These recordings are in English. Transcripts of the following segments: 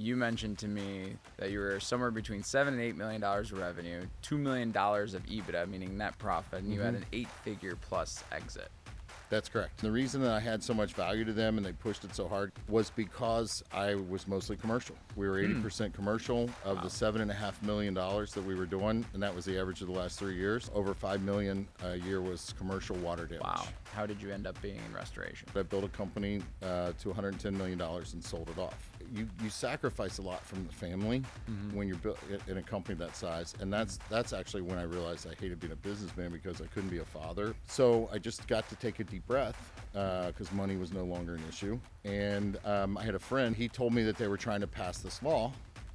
you mentioned to me that you were somewhere between $7 and $8 million of revenue, $2 million of EBITDA, meaning net profit, and you had an 8-figure plus exit. That's correct. The reason that I had so much value to them and they pushed it so hard was because I was mostly commercial. We were 80% commercial of the $7.5 million that we were doing, and that was the average of the last 3 years. Over $5 million a year was commercial water damage. Wow. How did you end up being in restoration? I built a company to $110 million and sold it off. You sacrifice a lot from the family when you're built in a company that size, and that's actually when I realized I hated being a businessman because I couldn't be a father. So I just got to take a deep breath because money was no longer an issue. And I had a friend, he told me that they were trying to pass this law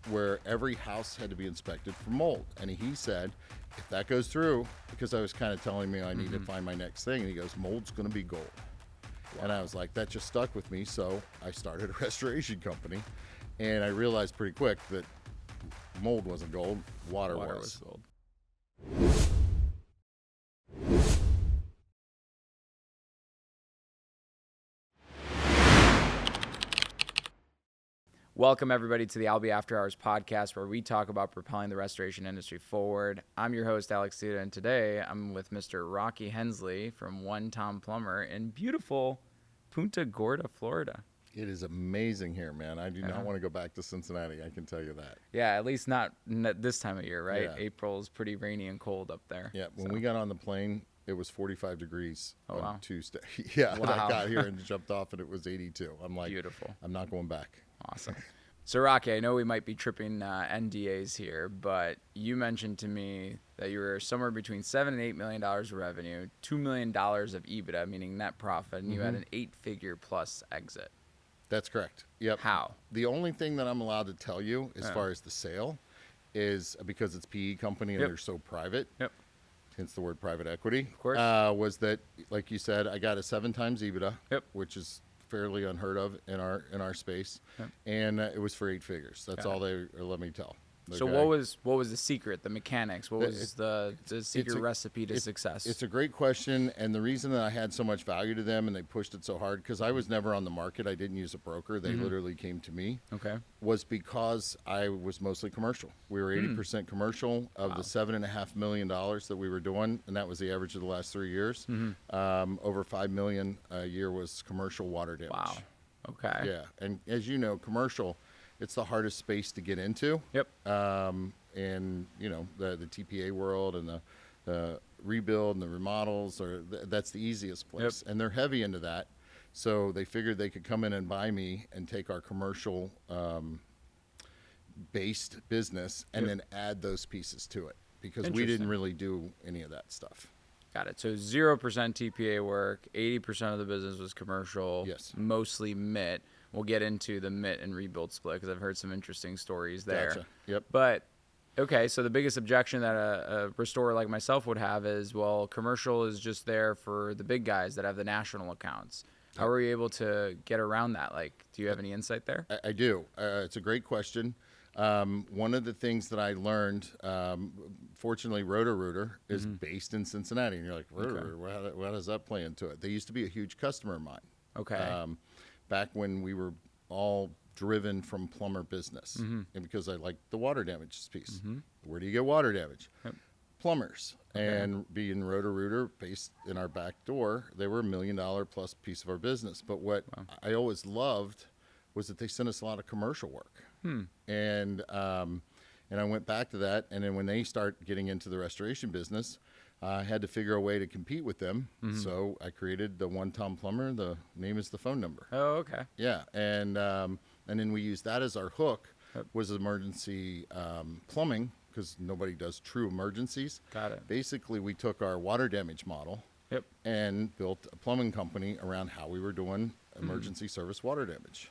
where every house had to be inspected for mold. And he said, if that goes through, because I was kind of telling me I need to find my next thing, and he goes, mold's going to be gold. Wow. And I was like, that just stuck with me. So I started a restoration company, and I realized pretty quick that mold wasn't gold, water was gold. Welcome, everybody, to the Albi After Hours podcast, where we talk about propelling the restoration industry forward. I'm your host, Alex Duta, and today I'm with Mr. Rocky Hensley from Plumber in beautiful Punta Gorda, Florida. It is amazing here, man. I do not want to go back to Cincinnati, I can tell you that. Yeah, at least not this time of year, right? Yeah. April is pretty rainy and cold up there. Yeah, when we got on the plane, it was 45 degrees on Tuesday. Wow. I got here and jumped off, and it was 82. I'm like, beautiful. I'm not going back. Awesome. So, Rocky, I know we might be tripping NDAs here, but you mentioned to me that you were somewhere between $7 and $8 million of revenue, $2 million of EBITDA, meaning net profit, and you had an 8-figure plus exit. That's correct. Yep. How? The only thing that I'm allowed to tell you as far as the sale is because it's PE company and they're so private. Yep. Hence the word private equity. Of course. Was that, like you said, I got a 7 times EBITDA, which is fairly unheard of in our space, and it was for 8 figures. That's all they let me tell. Okay? So what was the secret, the mechanics? What was the secret recipe to success? It's a great question, and the reason that I had so much value to them and they pushed it so hard, because I was never on the market. I didn't use a broker. They literally came to me. Okay. Was because I was mostly commercial. We were 80% commercial of the $7.5 million that we were doing, and that was the average of the last 3 years. Over $5 million a year was commercial water damage. Wow. Okay. Yeah, and as you know, commercial, it's the hardest space to get into. Yep. And you know, the TPA world and the rebuild and the remodels that's the easiest place. Yep. And they're heavy into that. So they figured they could come in and buy me and take our commercial based business and then add those pieces to it, because we didn't really do any of that stuff. Got it. So 0% TPA work, 80% of the business was commercial, mostly MIT. We'll get into the MIT and rebuild split because I've heard some interesting stories there. Gotcha. Yep. But, okay, so the biggest objection that a restorer like myself would have is, well, commercial is just there for the big guys that have the national accounts. How are you able to get around that? Like, do you have any insight there? I do. It's a great question. One of the things that I learned, fortunately, Roto-Rooter is based in Cincinnati. And you're like, Roto-Rooter, how does that play into it? They used to be a huge customer of mine. Okay. Back when we were all driven from plumber business, and because I liked the water damage piece. Where do you get water damage? Plumbers. And being Roto-Rooter based in our back door, they were $1 million plus piece of our business. But what I always loved was that they sent us a lot of commercial work. And I went back to that, and then when they start getting into the restoration business, I had to figure a way to compete with them. So I created the Plumber. The name is the phone number. Oh, okay. Yeah, and then we used that as our hook. Was emergency plumbing, because nobody does true emergencies. Got it. Basically, we took our water damage model and built a plumbing company around how we were doing emergency service water damage.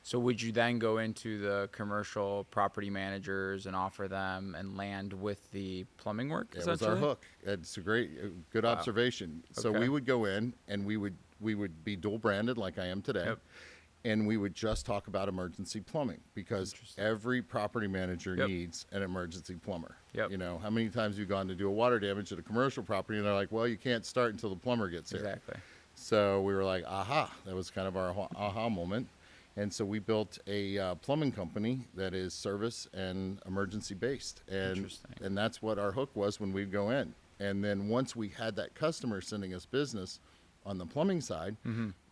So would you then go into the commercial property managers and offer them and land with the plumbing work? That was our hook. It's a good observation. So we would go in and we would be dual branded like I am today. And we would just talk about emergency plumbing, because every property manager needs an emergency plumber. You know, how many times have you gone to do a water damage at a commercial property and they're like, well, you can't start until the plumber gets here. Exactly. So we were like, aha, that was kind of our aha moment. And so we built a plumbing company that is service and emergency based. And that's what our hook was when we'd go in. And then once we had that customer sending us business on the plumbing side,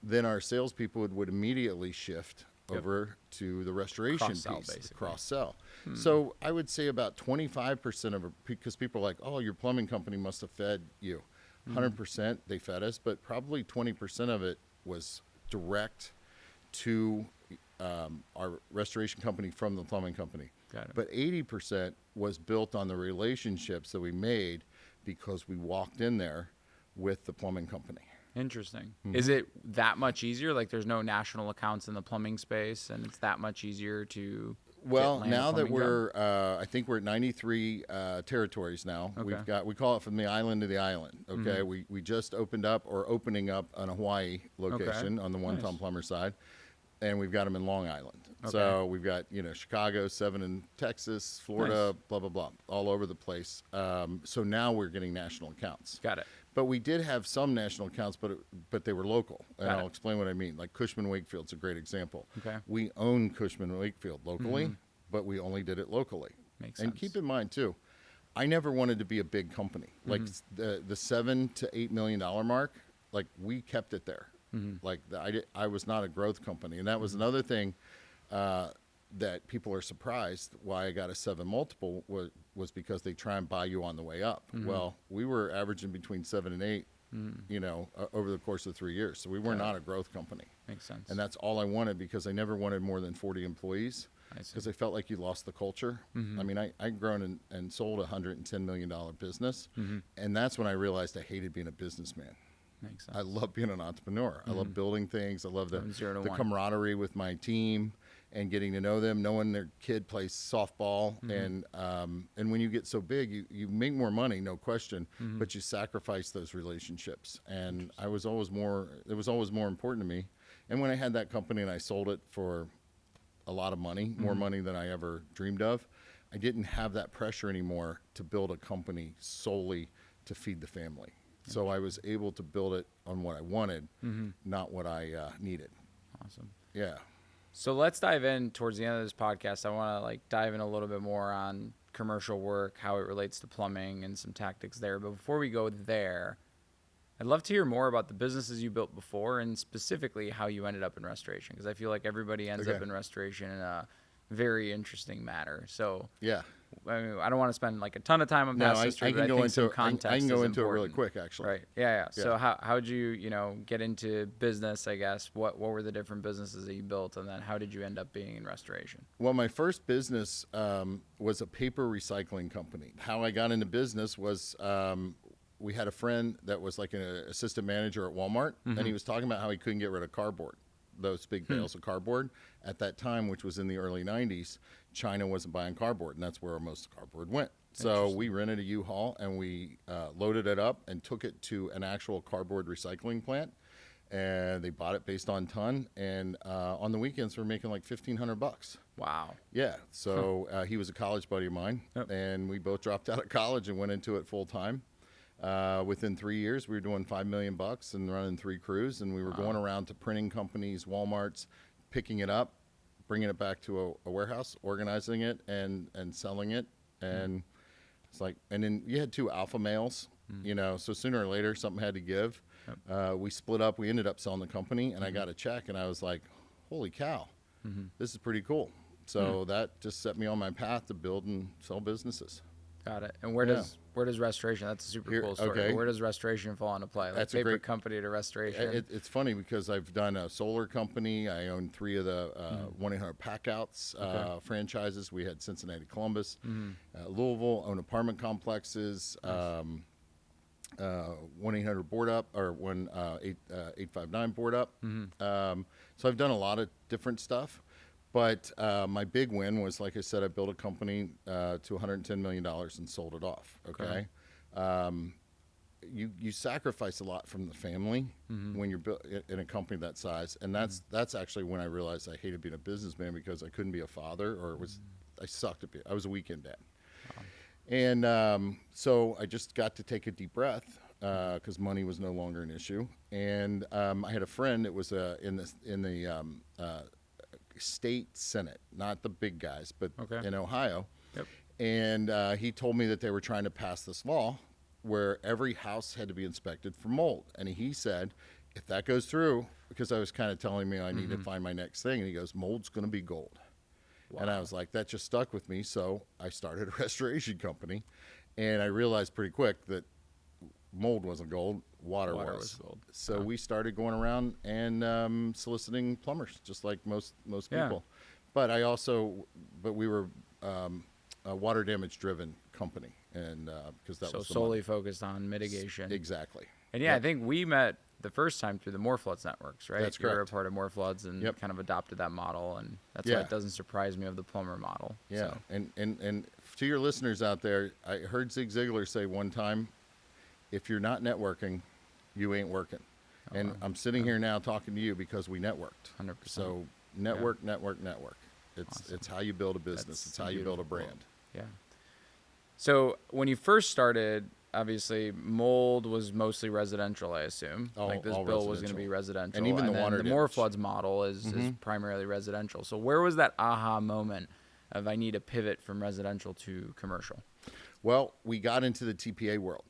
then our salespeople would immediately shift over to the restoration Cross-sell, piece, basically. cross-sell. So I would say about 25% of it, because people are like, oh, your plumbing company must have fed you. 100% they fed us, but probably 20% of it was direct to our restoration company from the plumbing company. Got it. But 80% was built on the relationships that we made because we walked in there with the plumbing company. Interesting. Is it that much easier? Like there's no national accounts in the plumbing space, and it's that much easier to Well, land a now that plumbing we're, job? I think we're at 93 territories now. Okay. We call it from the island to the island. Okay, we just opened up or opening up an Hawaii location on the one-ton Nice. plumber side, and we've got them in Long Island. Okay. So we've got Chicago, 7 in Texas, Florida, Nice. blah blah blah, all over the place. So now we're getting national accounts. Got it. But we did have some national accounts, but they were local, and Got I'll it. explain what I mean. Like Cushman Wakefield's a great example. Okay. We own Cushman Wakefield locally, but we only did it locally. Makes And sense. keep in mind too, I never wanted to be a big company. Like the $7 to $8 million mark, like we kept it there. Like I was not a growth company, and that was another thing that people are surprised why I got a 7 multiple was because they try and buy you on the way up. Well, we were averaging between 7 and 8, over the course of 3 years. So we were not a growth company. Makes sense. And that's all I wanted because I never wanted more than 40 employees I see. because I felt like you lost the culture. I mean, I'd grown and sold a $110 million business. And that's when I realized I hated being a businessman. Makes sense. I love being an entrepreneur. I love building things. I love From 0 to the 1. camaraderie with my team and getting to know them, knowing their kid plays softball. And when you get so big, you make more money, no question, but you sacrifice those relationships. And it was always more important to me. And when I had that company and I sold it for a lot of money, more money than I ever dreamed of, I didn't have that pressure anymore to build a company solely to feed the family. So I was able to build it on what I wanted, not what I needed. Awesome. Yeah. So let's dive in towards the end of this podcast. I want to dive in a little bit more on commercial work, how it relates to plumbing and some tactics there. But before we go there, I'd love to hear more about the businesses you built before and specifically how you ended up in restoration, because I feel like everybody ends up in restoration in a very interesting manner. So Yeah. I mean, I don't want to spend a ton of time on No, past I history, can but go think into some it. context I can go is into it really important. quick, actually. Right. Yeah. Yeah. So how'd you, get into business, I guess? What were the different businesses that you built, and then how did you end up being in restoration? Well, my first business was a paper recycling company. How I got into business was we had a friend that was like an assistant manager at Walmart, and he was talking about how he couldn't get rid of cardboard, those big bales of cardboard. At that time, which was in the early 90s, China wasn't buying cardboard, and that's where most cardboard went. So we rented a U-Haul, and we loaded it up and took it to an actual cardboard recycling plant, and they bought it based on ton. And on the weekends, we're making like $1,500. Wow. Yeah. So he was a college buddy of mine, and we both dropped out of college and went into it full time. Within 3 years, we were doing $5 million and running 3 crews, and we were going around to printing companies, Walmarts, picking it up, bringing it back to a warehouse, organizing it, and selling it. And it's like, and then you had 2 alpha males, so sooner or later something had to give. We split up. We ended up selling the company, and I got a check, and I was like, holy cow, this is pretty cool. So that just set me on my path to build and sell businesses. Got it. And where does restoration? That's a super cool story. Okay. Where does restoration fall into play? Like That's a paper great company to restoration. It's funny because I've done a solar company. I own 3 of the 1-800-Packouts franchises. We had Cincinnati, Columbus, Louisville. Own apartment complexes. 1-800 Board Up or 859 Board Up. So I've done a lot of different stuff. But my big win was, like I said, I built a company to $110 million and sold it off. Okay. You sacrifice a lot from the family when you're in a company that size, and that's actually when I realized I hated being a businessman because I couldn't be a father, or I sucked at I was a weekend dad. And so I just got to take a deep breath because money was no longer an issue. And I had a friend that was in the state senate, not the big guys, but Okay. in Ohio. Yep. And he told me that they were trying to pass this law where every house had to be inspected for mold. And he said, if that goes through, because I was kind of telling me I need to find my next thing, and he goes, mold's going to be gold. Wow. And I was like, that just stuck with me. So I started a restoration company, and I realized pretty quick that mold wasn't gold, water was gold. So we started going around and soliciting plumbers, just like most people. But we were a water damage driven company, and because that was solely focused on mitigation. Exactly. And I think we met the first time through the More Floods networks, right? That's You were a correct. part of More Floods and kind of adopted that model, and that's why it doesn't surprise me of the plumber model. Yeah, So. and to your listeners out there, I heard Zig Ziglar say one time, if you're not networking, you ain't working. And I'm sitting here now talking to you because we networked. 100%. So network. It's Awesome. it's how you build a business. It's how you build a brand. Yeah. So when you first started, obviously mold was mostly residential, I assume. Like this all bill was going to be residential. And even the then water the More damage. Floods model is primarily residential. So where was that aha moment of I need to pivot from residential to commercial? Well, we got into the TPA world.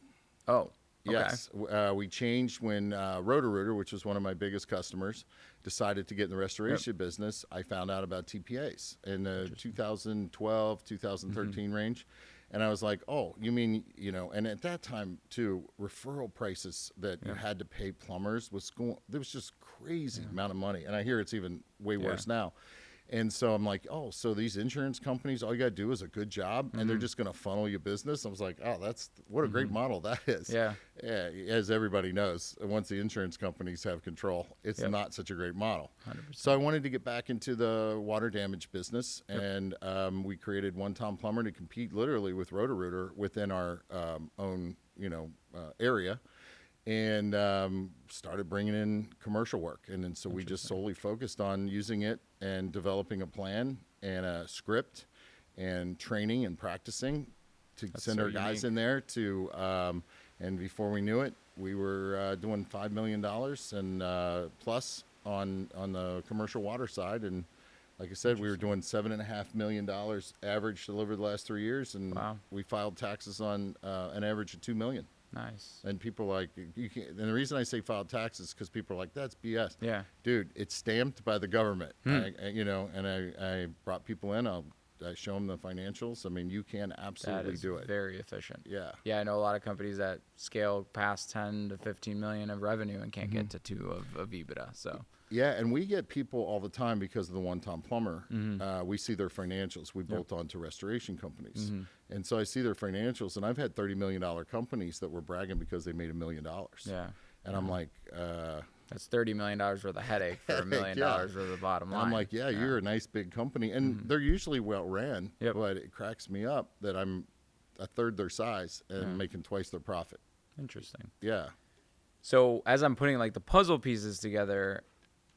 Oh, okay. Yes, we changed when Roto-Rooter, which was one of my biggest customers, decided to get in the restoration business. I found out about TPAs in the 2012, 2013 range. And I was like, oh, you mean, and at that time, too, referral prices that you had to pay plumbers there was just crazy amount of money. And I hear it's even way worse now. And so I'm like, oh, so these insurance companies, all you got to do is a good job, and they're just going to funnel you business. I was like, oh, what a great model that is. Yeah. As everybody knows, once the insurance companies have control, it's not such a great model. 100%. So I wanted to get back into the water damage business, and we created One Tom Plumber to compete literally with Roto-Rooter within our own, area. And started bringing in commercial work. And then so we just solely focused on using it and developing a plan and a script and training and practicing to send our guys in there to, and before we knew it, we were doing $5 million and plus on the commercial water side. And like I said, we were doing $7.5 million average delivered the last 3 years. And we filed taxes on an average of $2 million. Nice. And people are like, you can't, and the reason I say filed taxes is because people are like, that's BS. Yeah. Dude, it's stamped by the government. I brought people in. I show them the financials. I mean, you can absolutely do it. Very efficient. Yeah. Yeah, I know a lot of companies that scale past 10 to 15 million of revenue and can't get to 2 of EBITDA. So. Yeah, and we get people all the time because of the One Tom Plumber. We see their financials. We bolt on to restoration companies. And so I see their financials, and I've had $30 million companies that were bragging because they made $1 million. Yeah. And I'm like... that's $30 million worth of headache for $1 million worth of the bottom line. I'm like, you're a nice big company. And they're usually well ran, but it cracks me up that I'm a third their size and making twice their profit. Interesting. Yeah. So as I'm putting like the puzzle pieces together,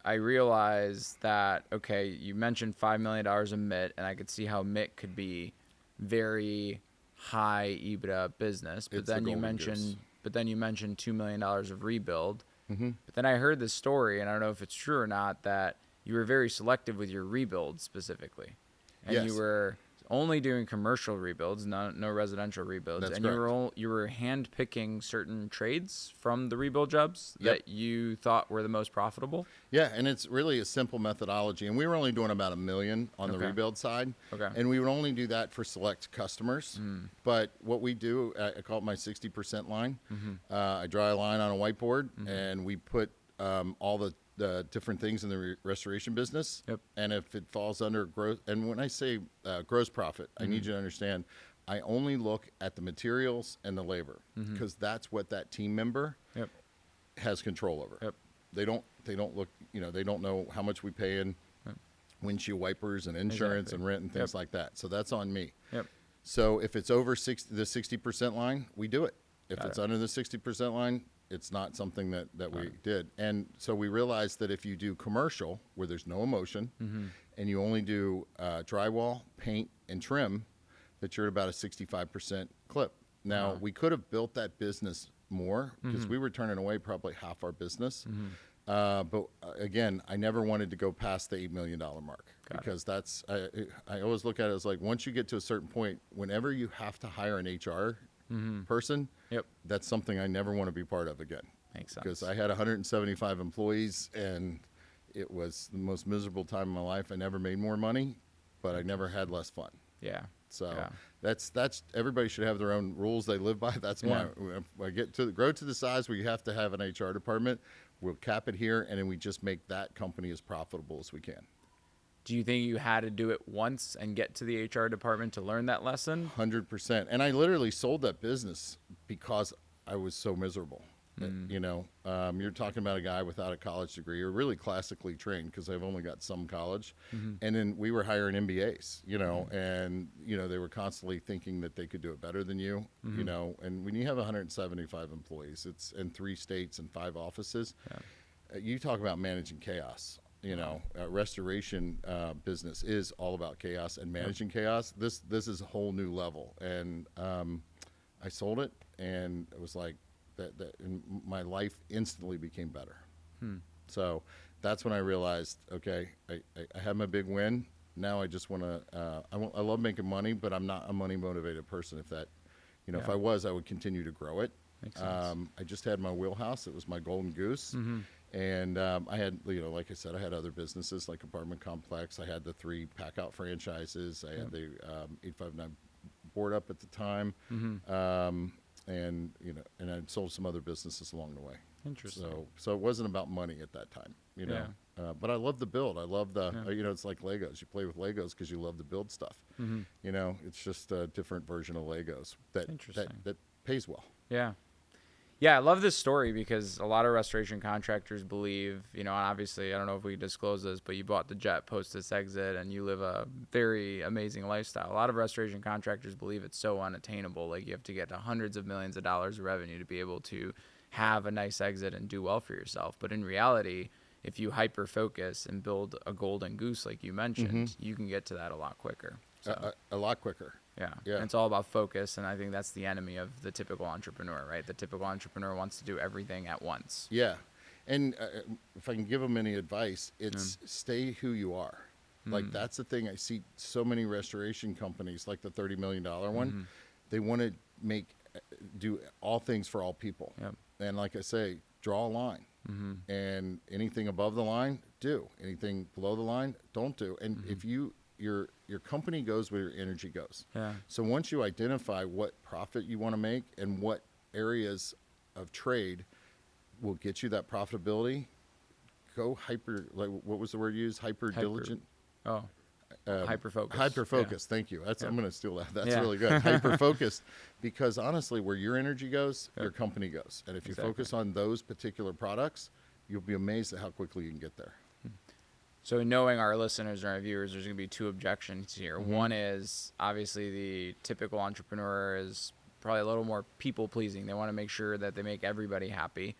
I realized that, okay, you mentioned $5 million of MIT, and I could see how MIT could be very high EBITDA business. But then you mentioned $2 million of rebuild. But then I heard this story, and I don't know if it's true or not, that you were very selective with your rebuild specifically. And you were only doing commercial rebuilds, no residential rebuilds. That's and correct. you were hand-picking certain trades from the rebuild jobs that you thought were the most profitable? Yeah, and it's really a simple methodology. And we were only doing about $1 million on the rebuild side. Okay. And we would only do that for select customers. But what we do, I call it my 60% line. I draw a line on a whiteboard, and we put all the different things in the restoration business. And if it falls under gross, and when I say gross profit, I need you to understand, I only look at the materials and the labor because that's what that team member has control over. They don't look, they don't know how much we pay in windshield wipers and insurance and rent and things like that. So that's on me. So if it's over the 60% line, we do it. If it's under the 60% line, it's not something that we did. And so we realized that if you do commercial where there's no emotion and you only do drywall, paint, and trim, that you're at about a 65% clip. Now, we could have built that business more because we were turning away probably half our business. But again, I never wanted to go past the $8 million mark. because that's I always look at it as like once you get to a certain point, whenever you have to hire an HR person, that's something I never want to be part of again. Makes sense. Because I had 175 employees and it was the most miserable time of my life. I never made more money, but I never had less fun. Yeah. So that's everybody should have their own rules they live by. That's my I get to grow to the size where you have to have an HR department. We'll cap it here, and then we just make that company as profitable as we can. Do you think you had to do it once and get to the HR department to learn that lesson? 100%. And I literally sold that business because I was so miserable. You know, you're talking about a guy without a college degree or really classically trained because I've only got some college. And then we were hiring MBAs, you know, and, you know, they were constantly thinking that they could do it better than you, you know, and when you have 175 employees, it's in 3 states and 5 offices, you talk about managing chaos. You know, restoration business is all about chaos and managing chaos. This is a whole new level. And I sold it and it was like, that and my life instantly became better. So that's when I realized, okay, I had my big win. Now I just want to, I love making money, but I'm not a money motivated person. If that, you know, if I was, I would continue to grow it. I just had my wheelhouse. It was my golden goose. And I had, you know, like I said, I had other businesses like Apartment Complex. I had the 3 pack out franchises. I had the 859 board up at the time. And, you know, and I'd sold some other businesses along the way. Interesting. So it wasn't about money at that time, you know. But I love the build. I love the, you know, it's like Legos. You play with Legos because you love to build stuff. You know, it's just a different version of Legos that pays well. Yeah, I love this story because a lot of restoration contractors believe, you know, and obviously, I don't know if we disclose this, but you bought the jet post this exit and you live a very amazing lifestyle. A lot of restoration contractors believe it's so unattainable. Like you have to get to hundreds of millions of dollars of revenue to be able to have a nice exit and do well for yourself. But in reality, if you hyper focus and build a golden goose, like you mentioned, you can get to that a lot quicker. So. A lot quicker. Yeah. And it's all about focus, and I think that's the enemy of the typical entrepreneur, right? The typical entrepreneur wants to do everything at once. Yeah. And if I can give them any advice, it's stay who you are. Like that's the thing. I see so many restoration companies, like the $30 million one, they want to do all things for all people. And like I say, draw a line. And anything above the line, do. Anything below the line, don't do. And if your company goes where your energy goes. So once you identify what profit you want to make and what areas of trade will get you that profitability, go like what was the word used? Diligent. Hyper focus. Hyper focus. Thank you. I'm going to steal that. That's really good. Hyper focused, because honestly, where your energy goes, your company goes. And if you focus on those particular products, you'll be amazed at how quickly you can get there. So knowing our listeners and our viewers, there's going to be 2 objections here. One is obviously the typical entrepreneur is probably a little more people pleasing. They want to make sure that they make everybody happy.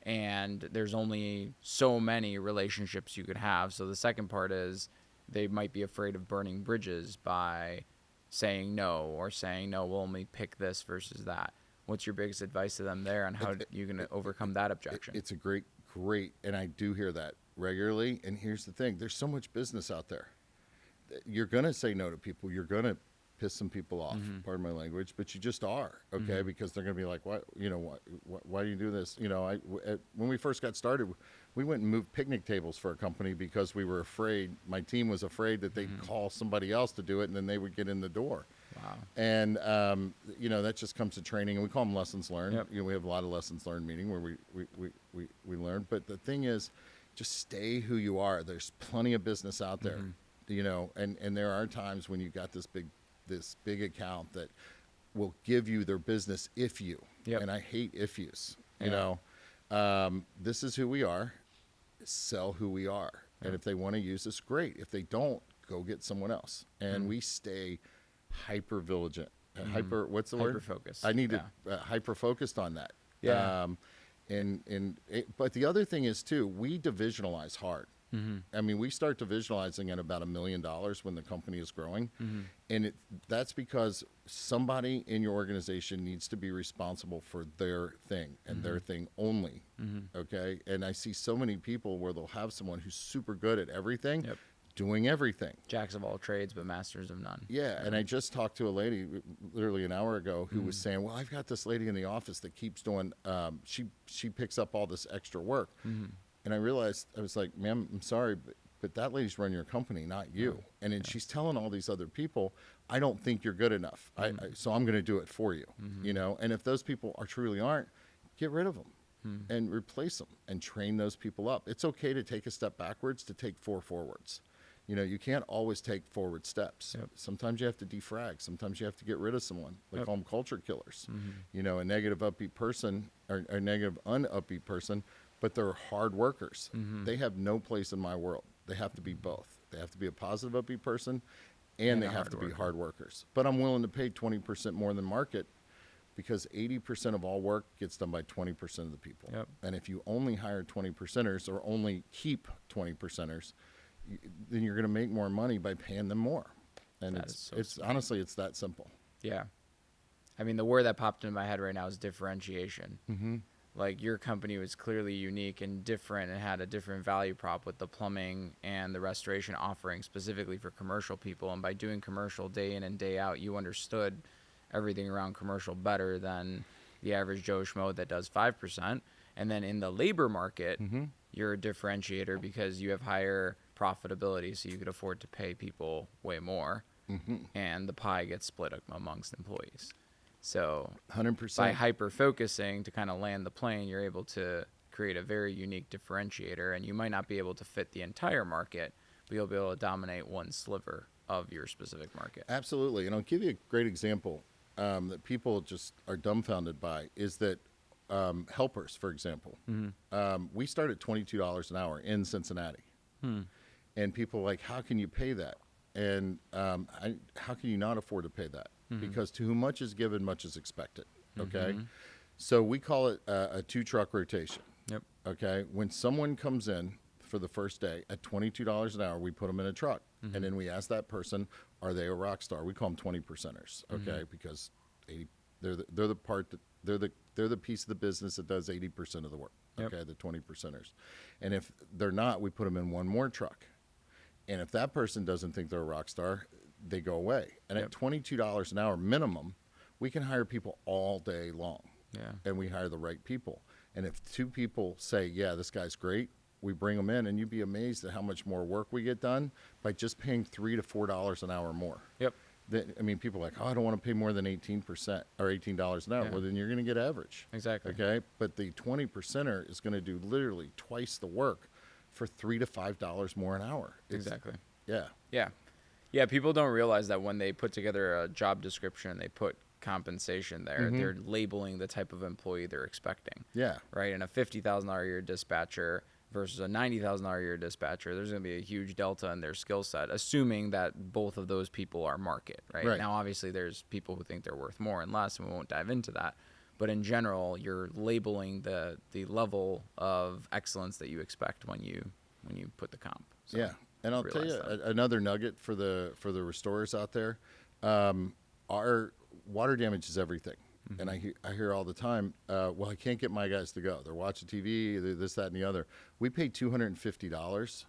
And there's only so many relationships you could have. So the second part is they might be afraid of burning bridges by saying no or saying, no, we'll only pick this versus that. What's your biggest advice to them there, and how you're going to overcome that objection? It's a great, and I do hear that regularly. And here's the thing, there's so much business out there. You're going to say no to people. You're going to piss some people off, pardon my language, but you just are, okay? Because they're going to be like, why do you do this? You know, when we first got started, we went and moved picnic tables for a company because we were afraid, my team was afraid that they'd call somebody else to do it and then they would get in the door. Wow. And, you know, that just comes to training, and we call them lessons learned. You know, we have a lot of lessons learned meeting where we learn, but the thing is, just stay who you are. There's plenty of business out there, you know, and there are times when you got this big account that will give you their business if you, and I hate if yous, you know, this is who we are, sell who we are. And if they want to use us, great. If they don't, go get someone else. And we stay hyper vigilant, what's the word? Hyper focused. I need to hyper focused on that. But the other thing is too, we divisionalize hard. I mean, we start divisionalizing at about $1 million when the company is growing. And that's because somebody in your organization needs to be responsible for their thing and their thing only. Okay. And I see so many people where they'll have someone who's super good at everything, doing everything. Jacks of all trades, but masters of none. Yeah, and I just talked to a lady literally an hour ago who was saying, well, I've got this lady in the office that keeps doing, she picks up all this extra work. And I realized, I was like, ma'am, I'm sorry, but that lady's running your company, not you. And then she's telling all these other people, I don't think you're good enough, so I'm going to do it for you. You know, and if those people truly aren't, get rid of them. And replace them and train those people up. It's okay to take a step backwards to take 4 forwards. You know, you can't always take forward steps. Sometimes you have to defrag. Sometimes you have to get rid of someone. They call them culture killers. You know, a negative upbeat person or a negative unupbeat person, but they're hard workers. They have no place in my world. They have to be both. They have to be a positive upbeat person and they have to be hard workers. But I'm willing to pay 20% more than market because 80% of all work gets done by 20% of the people. And if you only hire 20%ers or only keep 20%ers, then you're going to make more money by paying them more. And it's honestly, it's that simple. Yeah. I mean, the word that popped into my head right now is differentiation. Like your company was clearly unique and different and had a different value prop with the plumbing and the restoration offering specifically for commercial people. And by doing commercial day in and day out, you understood everything around commercial better than the average Joe Schmo that does 5%. And then in the labor market, you're a differentiator because you have higher profitability, so you could afford to pay people way more, and the pie gets split amongst employees. So 100%. by hyper-focusing to kind of land the plane, you're able to create a very unique differentiator, and you might not be able to fit the entire market, but you'll be able to dominate one sliver of your specific market. Absolutely. And I'll give you a great example that people just are dumbfounded by is that helpers, for example. We start at $22 an hour in Cincinnati. And people are like, how can you pay that? And how can you not afford to pay that? Because to whom much is given, much is expected. Okay. So we call it a 2-truck rotation. Okay. When someone comes in for the first day at $22 an hour, we put them in a truck. And then we ask that person, are they a rock star? We call them 20%ers. Okay. Because they're the part that they're the piece of the business that does 80% of the work. Okay. The 20%ers. And if they're not, we put them in one more truck. And if that person doesn't think they're a rock star, they go away. And at $22 an hour minimum, we can hire people all day long. And we hire the right people. And if 2 people say, yeah, this guy's great, we bring them in, and you'd be amazed at how much more work we get done by just paying $3 to $4 an hour more. I mean, people are like, oh, I don't want to pay more than 18% or $18 an hour. Well, then you're going to get average. Okay. But the 20%er is going to do literally twice the work for $3 to $5 more an hour. Yeah. People don't realize that when they put together a job description, they put compensation there, they're labeling the type of employee they're expecting. Right. And a $50,000 a year dispatcher versus a $90,000 a year dispatcher, there's going to be a huge delta in their skill set, assuming that both of those people are market, right? Now, obviously, there's people who think they're worth more and less, and we won't dive into that. But in general, you're labeling the level of excellence that you expect when you put the comp. So and I'll tell you another nugget for the restorers out there. Our water damage is everything. And I hear all the time, well, I can't get my guys to go. They're watching TV, this, that, and the other. We pay $250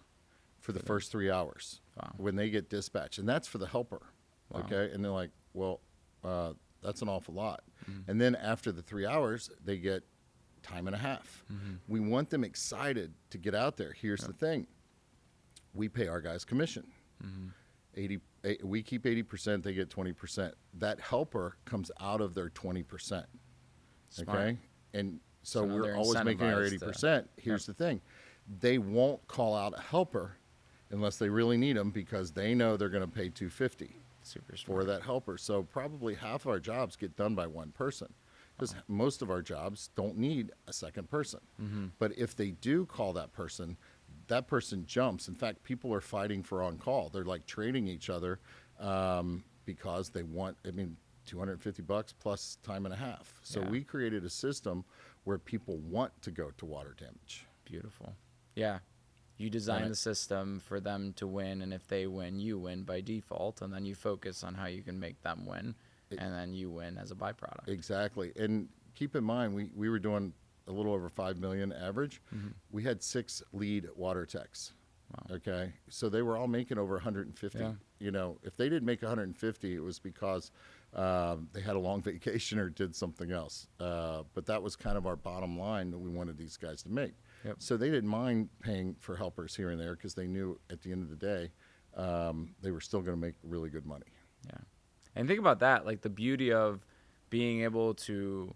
for the first 3 hours when they get dispatched. And that's for the helper. Okay. And they're like, well, that's an awful lot. And then after the 3 hours, they get time and a half. We want them excited to get out there. Here's the thing. We pay our guys commission. We keep 80%, they get 20%. That helper comes out of their 20%. Okay? And so we're always making our 80%. Here's the thing. They won't call out a helper unless they really need them because they know they're going to pay $250 for that helper. So probably half of our jobs get done by one person because most of our jobs don't need a second person. But if they do call that person jumps. In fact, people are fighting for on-call. They're like trading each other because they want, $250 plus time and a half. So we created a system where people want to go to water damage. Beautiful. Yeah. You design the system for them to win, and if they win, you win by default, and then you focus on how you can make them win, and then you win as a byproduct. Exactly. And keep in mind, we were doing a little over 5 million average. We had 6 lead water techs. Wow. Okay, so they were all making over 150. Yeah. You know, if they didn't make 150, it was because they had a long vacation or did something else. But that was kind of our bottom line that we wanted these guys to make. Yep. So they didn't mind paying for helpers here and there because they knew at the end of the day they were still going to make really good money. Yeah. And think about that, like the beauty of being able to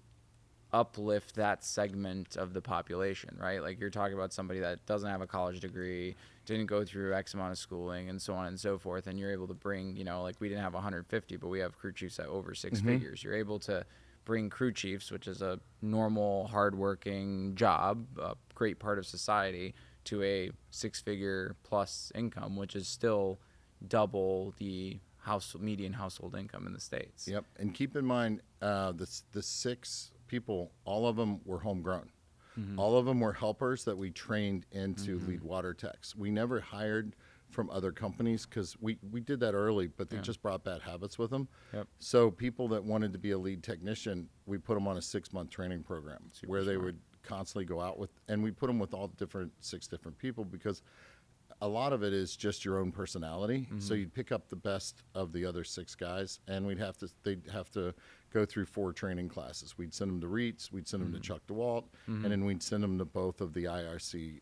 uplift that segment of the population, right? Like you're talking about somebody that doesn't have a college degree, didn't go through X amount of schooling and so on and so forth. And you're able to bring, you know, like we didn't have 150, but we have crew chiefs at over six figures. You're able to bring crew chiefs, which is a normal, hardworking job, a great part of society, to a six-figure plus income, which is still double the median household income in the States. Yep, and keep in mind the 6 people, all of them were homegrown. All of them were helpers that we trained into lead water techs. We never hired from other companies because we did that early, but they just brought bad habits with them. Yep. So people that wanted to be a lead technician, we put them on a 6-month training program where they would constantly go out with, and we put them with all 6 different people because a lot of it is just your own personality. So you'd pick up the best of the other 6 guys, and they'd have to go through 4 training classes. We'd send them to REITs, we'd send them to Chuck DeWalt, and then we'd send them to both of the RC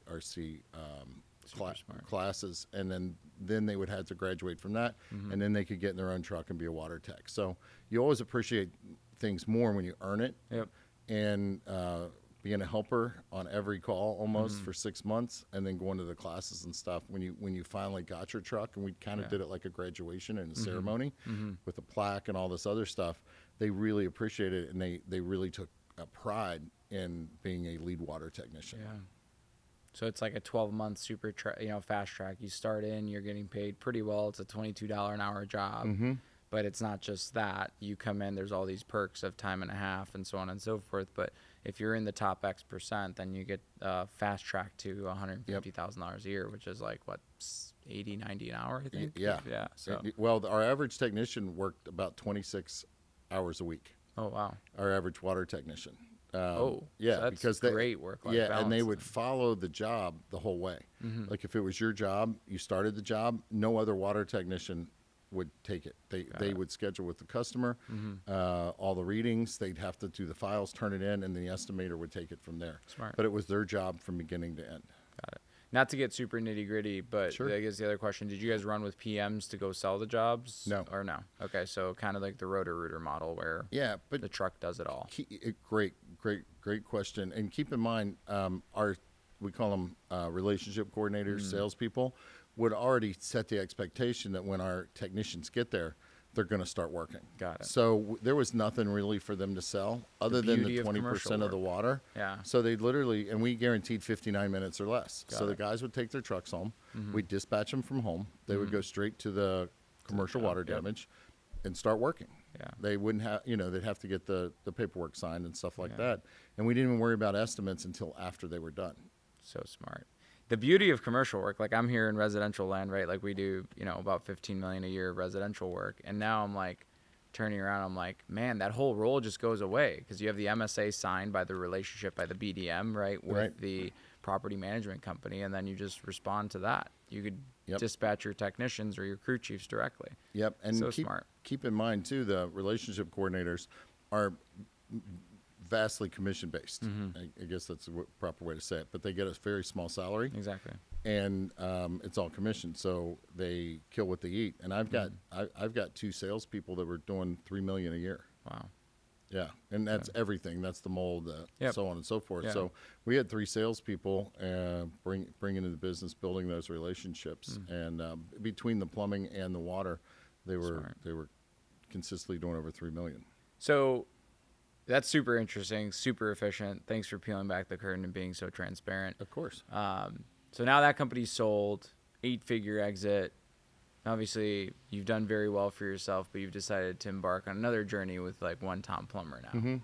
classes, and then they would have to graduate from that, and then they could get in their own truck and be a water tech. So you always appreciate things more when you earn it. Yep. And being a helper on every call almost for 6 months, and then going to the classes and stuff. When you finally got your truck, and we kind of did it like a graduation and a ceremony with a plaque and all this other stuff, they really appreciated it, and they really took a pride in being a lead water technician. Yeah. So it's like a 12-month fast track. You start in, you're getting paid pretty well. It's a $22 an hour job. But it's not just that. You come in, there's all these perks of time and a half and so on and so forth. But if you're in the top X percent, then you get fast track to $150,000 a year, which is like, what, 80, 90 an hour, I think? Yeah. Yeah. So. Well, our average technician worked about 26 hours a week. Oh, wow. Our average water technician. Yeah, so that's because great work-life balance. And they would follow the job the whole way. Like if it was your job, you started the job, no other water technician would take it. They would schedule with the customer, all the readings. They'd have to do the files, turn it in, and the estimator would take it from there. Smart. But it was their job from beginning to end. Got it. Not to get super nitty gritty, but Sure. I guess the other question, did you guys run with PMs to go sell the jobs? No. Or no? Okay, so kind of like the rotor-rooter model where But the truck does it all. Great question. And keep in mind, we call them relationship coordinators, salespeople, would already set the expectation that when our technicians get there, they're going to start working. Got it. So there was nothing really for them to sell other than the beauty of 20% of the water. Yeah. So they literally, and we guaranteed 59 minutes or less. Got so the it. guys would take their trucks home. We'd dispatch them from home. They would go straight to the commercial water damage and start working. Yeah. They wouldn't have, they'd have to get the paperwork signed and stuff like that. And we didn't even worry about estimates until after they were done. So smart. The beauty of commercial work, like I'm here in residential land, right? Like we do, about 15 million a year of residential work. And now I'm like turning around, I'm like, man, that whole role just goes away because you have the MSA signed by the relationship by the BDM, right? With the property management company. And then you just respond to that. You could dispatch your technicians or your crew chiefs directly. Yep. And so smart. Keep in mind too, the relationship coordinators are vastly commission based. I guess that's the proper way to say it, but they get a very small salary. Exactly. And it's all commission, so they kill what they eat. And I've got 2 salespeople that were doing $3 million a year. Wow. Yeah, and that's everything. That's the mold, so on and so forth. Yeah. So we had 3 salespeople bring into the business, building those relationships, and between the plumbing and the water, they were consistently doing over $3 million. So that's super interesting, super efficient. Thanks for peeling back the curtain and being so transparent. Of course. So now that company's sold, 8-figure exit. Obviously, you've done very well for yourself, but you've decided to embark on another journey with like one Tom Plumber now.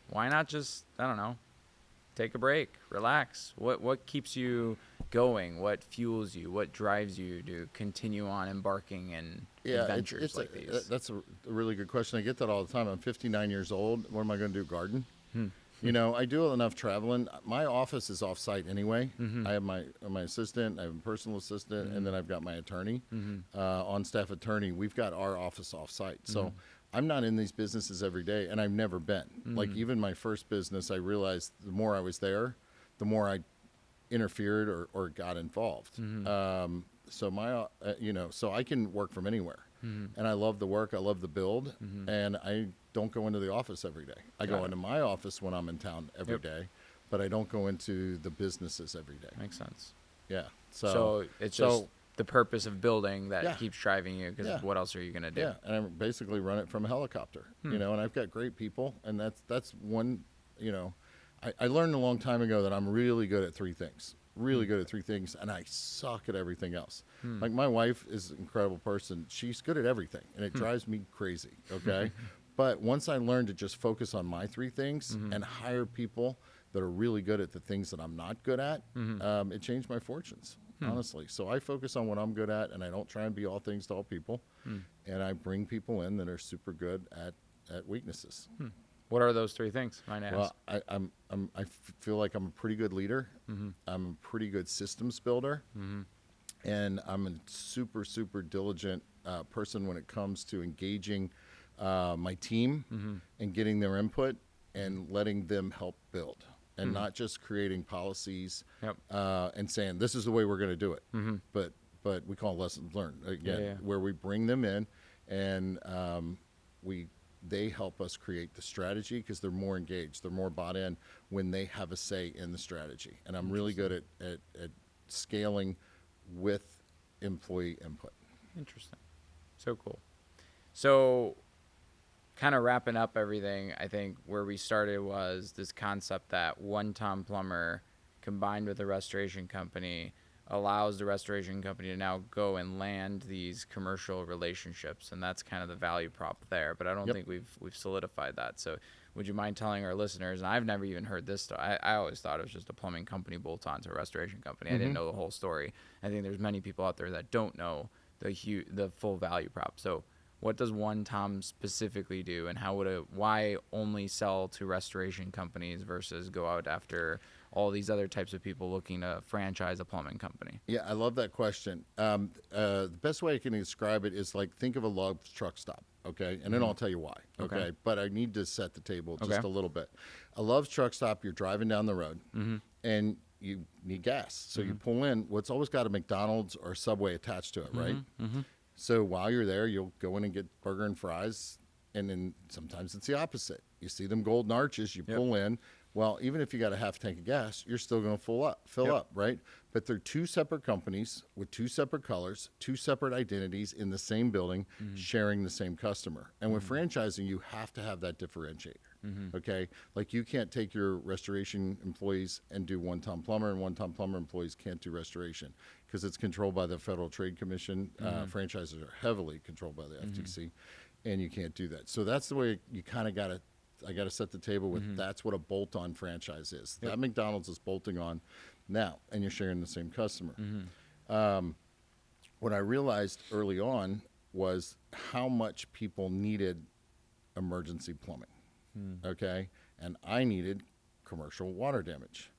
Why not just, I don't know, take a break, relax? What keeps you going? What fuels you? What drives you to continue on embarking in adventures like these? That's a really good question. I get that all the time. I'm 59 years old. What am I going to do? Garden? I do enough traveling. My office is off-site anyway. I have my assistant, I have a personal assistant, and then I've got my attorney, on-staff attorney. We've got our office off-site. So I'm not in these businesses every day, and I've never been. Like even my first business, I realized the more I was there, the more I interfered or got involved. So I can work from anywhere. And I love the work. I love the build. And I don't go into the office every day. I go into my office when I'm in town every day, but I don't go into the businesses every day. Makes sense. Yeah. So it's just the purpose of building that keeps driving you, because what else are you going to do? Yeah. And I basically run it from a helicopter, and I've got great people. And that's one, I learned a long time ago that I'm really good at three things. Really good at three things, and I suck at everything else. Like my wife is an incredible person. She's good at everything, and it drives me crazy, okay? But once I learned to just focus on my three things and hire people that are really good at the things that I'm not good at, it changed my fortunes, honestly. So I focus on what I'm good at, and I don't try and be all things to all people. And I bring people in that are super good at weaknesses. What are those three things? Mind ask. Well, I feel like I'm a pretty good leader. I'm a pretty good systems builder, and I'm a super, super diligent person when it comes to engaging my team and getting their input and letting them help build, and not just creating policies and saying this is the way we're going to do it. But we call it lessons learned again, where we bring them in and they help us create the strategy, because they're more engaged, they're more bought in when they have a say in the strategy. And I'm really good at scaling with employee input. Interesting. So cool. So kind of wrapping up everything, I think where we started was this concept that one-time plumber combined with a restoration company allows the restoration company to now go and land these commercial relationships, and that's kind of the value prop there. But I don't think we've solidified that. So would you mind telling our listeners, and I've never even heard this story. I always thought it was just a plumbing company bolt on to a restoration company. I didn't know the whole story. I think there's many people out there that don't know the full value prop. So what does One Tom specifically do, and why only sell to restoration companies versus go out after all these other types of people looking to franchise a plumbing company? Yeah, I love that question. The best way I can describe it is like, think of a log truck stop, okay? And then I'll tell you why, okay? But I need to set the table just a little bit. A Love's truck stop, you're driving down the road, and you need gas. So you pull in. Well, it's always got a McDonald's or Subway attached to it, right? So while you're there, you'll go in and get burger and fries, and then sometimes it's the opposite. You see them golden arches, you pull in. Well, even if you got a half tank of gas, you're still going to fill up, right? But they're two separate companies with two separate colors, two separate identities in the same building, sharing the same customer. And with franchising, you have to have that differentiator, okay? Like, you can't take your restoration employees and do one-time plumber, and one-time plumber employees can't do restoration, because it's controlled by the Federal Trade Commission. Franchises are heavily controlled by the FTC, and you can't do that. So that's the way you kind of got to I got to set the table with that's what a bolt-on franchise is. That McDonald's is bolting on now, and you're sharing the same customer. What I realized early on was how much people needed emergency plumbing, okay? And I needed commercial water damage.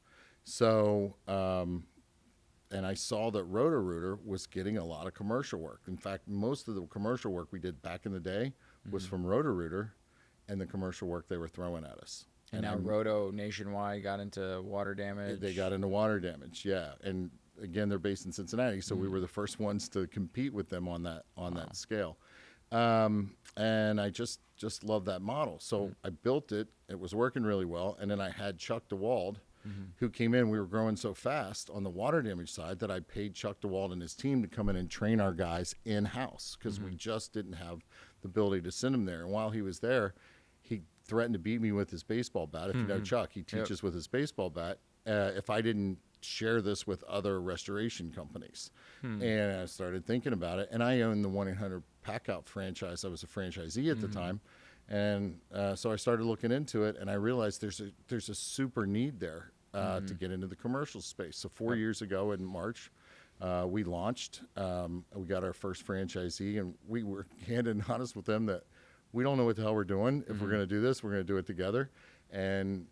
So, and I saw that Roto-Rooter was getting a lot of commercial work. In fact, most of the commercial work we did back in the day was from Roto-Rooter and the commercial work they were throwing at us. And now Roto nationwide got into water damage. They got into water damage, yeah. And again, they're based in Cincinnati, so we were the first ones to compete with them on that scale. And I just love that model. So I built it. It was working really well. And then I had Chuck DeWald, who came in. We were growing so fast on the water damage side that I paid Chuck DeWald and his team to come in and train our guys in-house, because we just didn't have the ability to send them there. And while he was there, he threatened to beat me with his baseball bat. If you know Chuck, he teaches with his baseball bat. If I didn't share this with other restoration companies. And I started thinking about it. And I owned the 1-800-Pack-Out franchise. I was a franchisee at the time. And so I started looking into it, and I realized there's a super need there to get into the commercial space. So 4 years ago in March, we launched. We got our first franchisee, and we were candid and honest with them that we don't know what the hell we're doing. If we're going to do this, we're going to do it together. And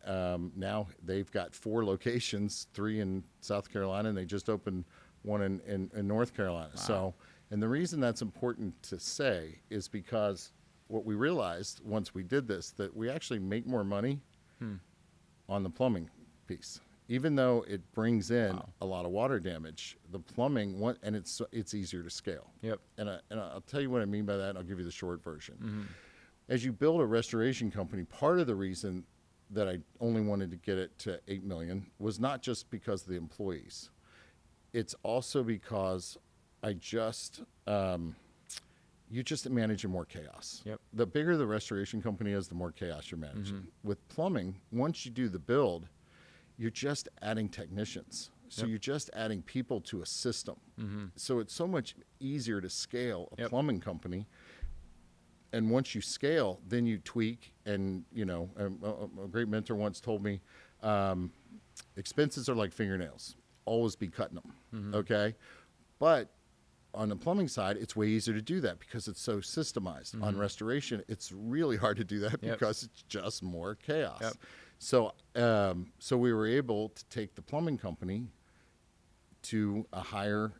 now they've got 4 locations, 3 in South Carolina, and they just opened one in North Carolina. Wow. So, and the reason that's important to say is because what we realized once we did this, that we actually make more money on the plumbing piece. Even though it brings in a lot of water damage, the plumbing, and it's easier to scale. Yep. And I'll tell you what I mean by that, and I'll give you the short version. As you build a restoration company, part of the reason that I only wanted to get it to 8 million was not just because of the employees. It's also because I just, you just managing more chaos. Yep. The bigger the restoration company is, the more chaos you're managing. With plumbing, once you do the build, you're just adding technicians. So you're just adding people to a system. So it's so much easier to scale a plumbing company. And once you scale, then you tweak. And, you know, a great mentor once told me, expenses are like fingernails. Always be cutting them, okay? But on the plumbing side, it's way easier to do that because it's so systemized. On restoration, it's really hard to do that because it's just more chaos. So, so we were able to take the plumbing company to a higher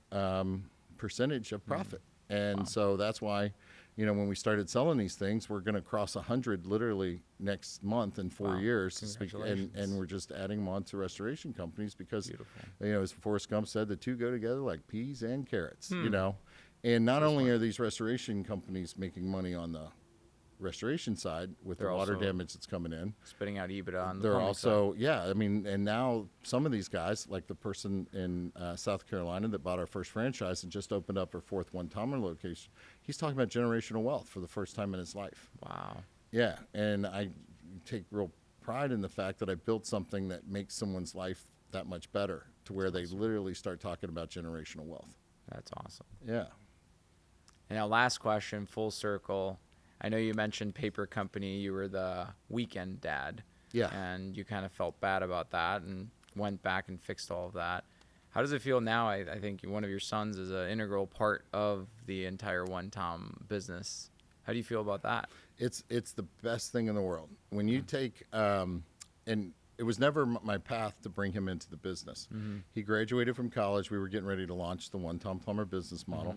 percentage of profit. And so that's why, you know, when we started selling these things, we're going to cross 100 literally next month in 4 years. And we're just adding them on to restoration companies because, you know, as Forrest Gump said, the two go together like peas and carrots, you know. And not only are these restoration companies making money on the restoration side with the water damage that's coming in, spitting out EBITDA on the they're plumbing also side. I mean, and now some of these guys, like the person in South Carolina that bought our first franchise and just opened up her 4th one-timer location, he's talking about generational wealth for the first time in his life. Wow. Yeah, and I take real pride in the fact that I built something that makes someone's life that much better to where they literally start talking about generational wealth. That's awesome. Yeah. And now last question, full circle. I know you mentioned paper company. You were the weekend dad. Yeah. And you kind of felt bad about that and went back and fixed all of that. How does it feel now? I think one of your sons is an integral part of the entire One Tom business. How do you feel about that? It's the best thing in the world. When you take, and it was never my path to bring him into the business. He graduated from college. We were getting ready to launch the One Tom Plumber business model.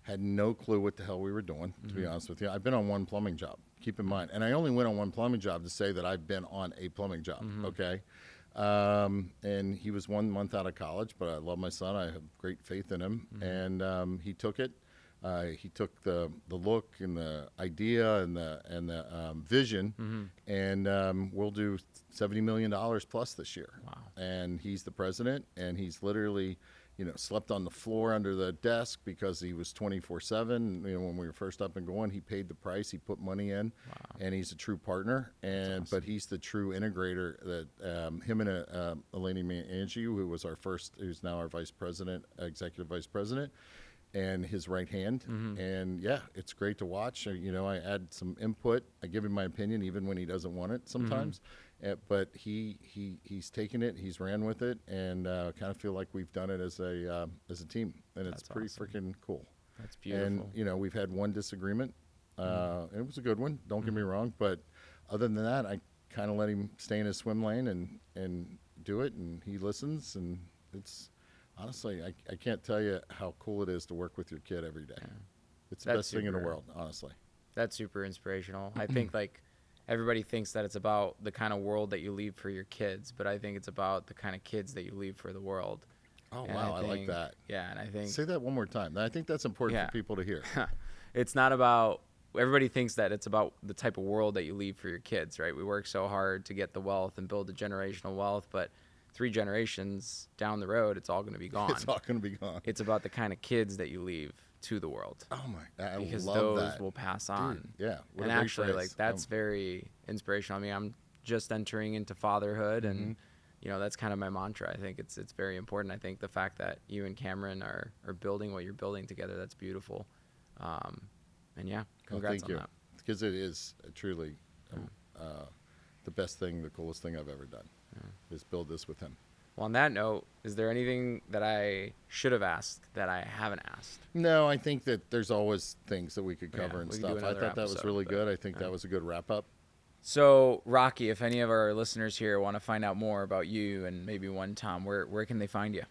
Had no clue what the hell we were doing, to be honest with you. I've been on one plumbing job, keep in mind. And I only went on one plumbing job to say that I've been on a plumbing job, okay? And he was 1 month out of college, but I love my son. I have great faith in him. And he took it. He took the look and the idea and the vision, and we'll do $70 million plus this year. Wow. And he's the president, and he's literally, you know, slept on the floor under the desk because he was 24/7. You know, when we were first up and going, he paid the price, he put money in, and he's a true partner. And awesome. But he's the true integrator that him and a lady named Angie, who was who's now our vice president, executive vice president, and his right hand. And yeah, it's great to watch. You know, I add some input. I give him my opinion even when he doesn't want it sometimes. But he's taken it, he's ran with it, and kind of feel like we've done it as a team, and it's pretty freaking cool. That's beautiful. And you know, we've had one disagreement. It was a good one. Don't get me wrong, but other than that, I kind of let him stay in his swim lane and do it, and he listens. And it's honestly, I can't tell you how cool it is to work with your kid every day. It's the best thing in the world, honestly. That's super inspirational. I think like everybody thinks that it's about the kind of world that you leave for your kids, but I think it's about the kind of kids that you leave for the world. Oh, And wow, I like that. Yeah, and I think... Say that one more time. I think that's important for people to hear. It's not about... Everybody thinks that it's about the type of world that you leave for your kids, right? We work so hard to get the wealth and build the generational wealth, but 3 generations down the road, it's all going to be gone. It's all going to be gone. It's about the kind of kids that you leave to the world. Oh my, I because love those that. will pass on. Dude, yeah. And actually, like, that's very inspirational. I mean, I'm just entering into fatherhood, and you know, that's kind of my mantra. I think it's very important. I think the fact that you and Cameron are building what you're building together, that's beautiful. And yeah, congrats on that. Because it is truly the best thing, the coolest thing I've ever done, is build this with him. Well, on that note, is there anything that I should have asked that I haven't asked? No, I think that there's always things that we could cover and we could stuff. do I another thought that was episode, really but, good. I think that was a good wrap up. So, Rocky, if any of our listeners here want to find out more about you and maybe one Tom, where can they find you?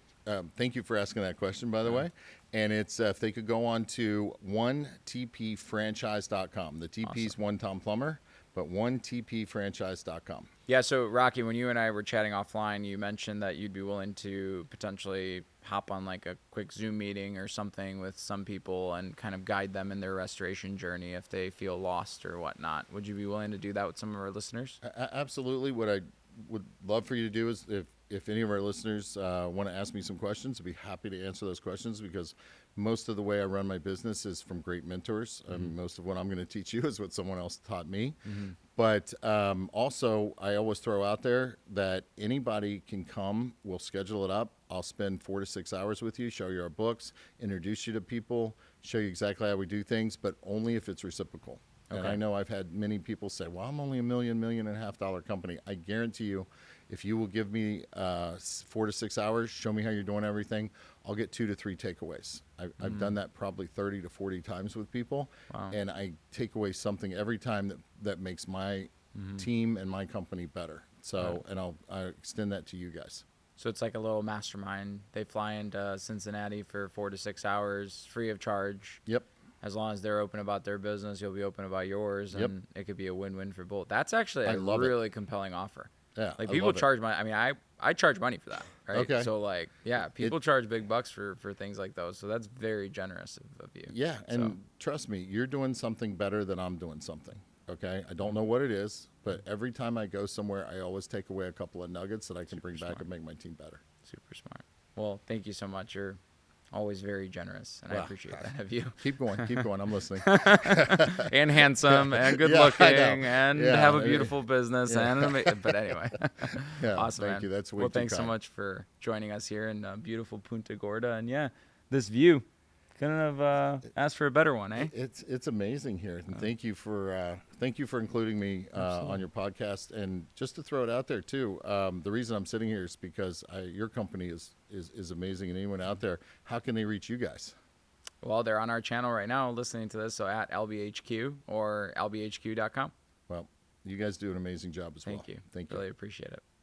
Thank you for asking that question, by the way. And it's if they could go on to 1tpfranchise.com. The TP is One Tom Plumber, but 1tpfranchise.com. Yeah, so Rocky, when you and I were chatting offline, you mentioned that you'd be willing to potentially hop on like a quick Zoom meeting or something with some people and kind of guide them in their restoration journey if they feel lost or whatnot. Would you be willing to do that with some of our listeners? Absolutely. What I would love for you to do is if any of our listeners want to ask me some questions, I'd be happy to answer those questions because most of the way I run my business is from great mentors. Most of what I'm going to teach you is what someone else taught me. But also, I always throw out there that anybody can come. We'll schedule it up. I'll spend 4 to 6 hours with you, show you our books, introduce you to people, show you exactly how we do things, but only if it's reciprocal. Okay. And I know I've had many people say, well, I'm only $1 million, $1.5 million company. I guarantee you, if you will give me 4 to 6 hours, show me how you're doing everything, I'll get 2 to 3 takeaways. I've done that probably 30 to 40 times with people. Wow. And I take away something every time that makes my team and my company better. So, and I'll extend that to you guys. So it's like a little mastermind. They fly into Cincinnati for 4 to 6 hours, free of charge. Yep. As long as they're open about their business, you'll be open about yours, and it could be a win-win for both. That's actually a really compelling offer. Yeah, like people charge money. I mean, I charge money for that, right? Okay. So like, yeah, people charge big bucks for things like those. So that's very generous of you. Yeah, and trust me, you're doing something better than I'm doing something. Okay, I don't know what it is, but every time I go somewhere, I always take away a couple of nuggets that I can bring back and make my team better. Super smart. Well, thank you so much. You're always very generous, and I appreciate that of you. Keep going. I'm listening. And handsome, and good looking, and have a beautiful business, but anyway. Awesome, thank you. That's way well, thanks so much for joining us here in beautiful Punta Gorda, and this view. Couldn't have asked for a better one, eh? It's amazing here, and thank you for including me on your podcast. And just to throw it out there too, the reason I'm sitting here is because your company is amazing. And anyone out there, how can they reach you guys? Well, they're on our channel right now listening to this, so at albihq or albihq.com. Well, you guys do an amazing job as well. Thank you. Thank you. Really appreciate it.